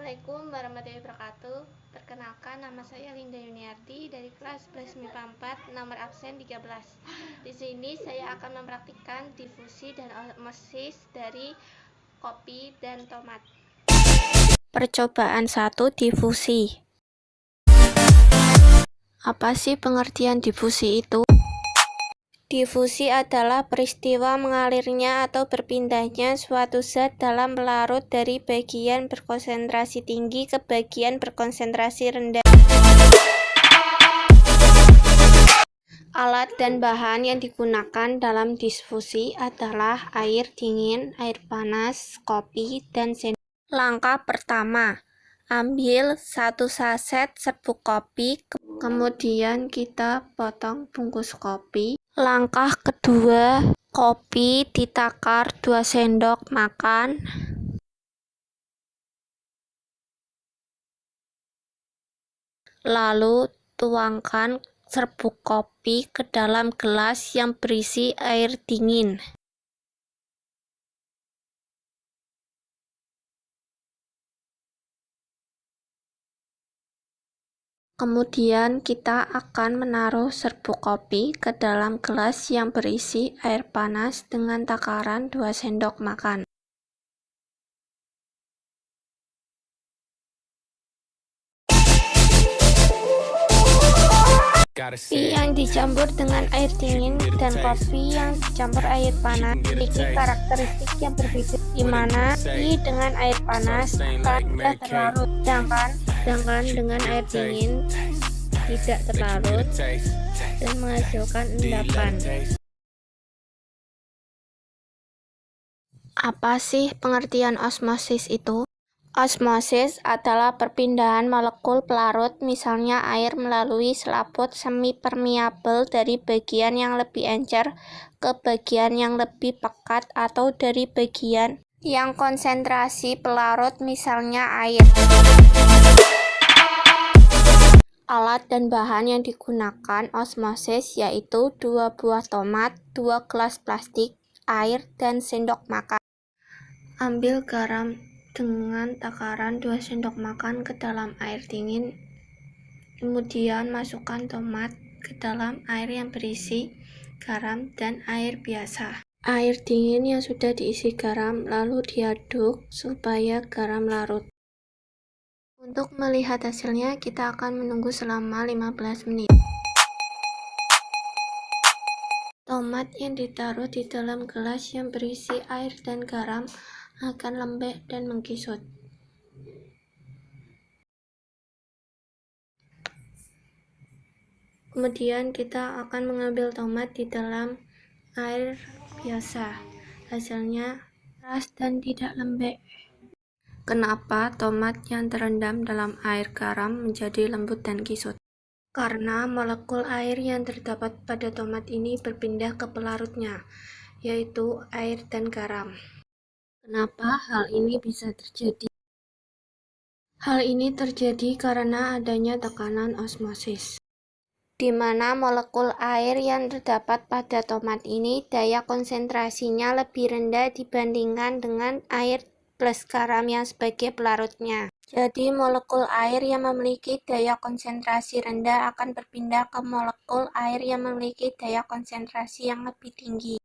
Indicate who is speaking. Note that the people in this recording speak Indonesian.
Speaker 1: Assalamualaikum warahmatullahi wabarakatuh. Perkenalkan, nama saya Linda Yuniarti dari kelas 11 MIPA 4, nomor absen 13. Di sini saya akan mempraktikkan difusi dan osmosis dari kopi dan tomat. Percobaan 1, difusi. Apa sih pengertian difusi itu? Difusi adalah peristiwa mengalirnya atau berpindahnya suatu zat dalam pelarut dari bagian berkonsentrasi tinggi ke bagian berkonsentrasi rendah. Alat dan bahan yang digunakan dalam difusi adalah air dingin, air panas, kopi, dan sendok. Langkah pertama, ambil 1 saset serbuk kopi, kemudian kita potong bungkus kopi. Langkah kedua, kopi ditakar 2 sendok makan. Lalu tuangkan serbuk kopi ke dalam gelas yang berisi air dingin. Kemudian kita akan menaruh serbuk kopi ke dalam gelas yang berisi air panas dengan takaran 2 sendok makan. Kopi yang dicampur dengan air dingin dan kopi yang dicampur air panas memiliki karakteristik yang berbeda, di mana kopi dengan air panas akan mudah terlarut, sedangkan dengan air dingin tidak terlarut dan menghasilkan endapan. Apa sih pengertian osmosis itu? Osmosis adalah perpindahan molekul pelarut, misalnya air, melalui selaput semi-permeabel dari bagian yang lebih encer ke bagian yang lebih pekat atau dari bagian yang konsentrasi pelarut, misalnya air. Alat dan bahan yang digunakan osmosis yaitu 2 buah tomat, 2 gelas plastik, air, dan sendok makan. Ambil garam dengan takaran 2 sendok makan ke dalam air dingin, kemudian masukkan tomat ke dalam air yang berisi garam dan air biasa. Air dingin yang sudah diisi garam lalu diaduk supaya garam larut. Untuk melihat hasilnya, kita akan menunggu selama 15 menit. Tomat yang ditaruh di dalam gelas yang berisi air dan garam akan lembek dan mengkisut. Kemudian kita akan mengambil tomat di dalam air biasa. Hasilnya keras dan tidak lembek. Kenapa tomat yang terendam dalam air garam menjadi lembut dan kisut? Karena molekul air yang terdapat pada tomat ini berpindah ke pelarutnya, yaitu air dan garam. Kenapa hal ini bisa terjadi? Hal ini terjadi karena adanya tekanan osmosis, di mana molekul air yang terdapat pada tomat ini daya konsentrasinya lebih rendah dibandingkan dengan air plus garam yang sebagai pelarutnya. Jadi molekul air yang memiliki daya konsentrasi rendah akan berpindah ke molekul air yang memiliki daya konsentrasi yang lebih tinggi.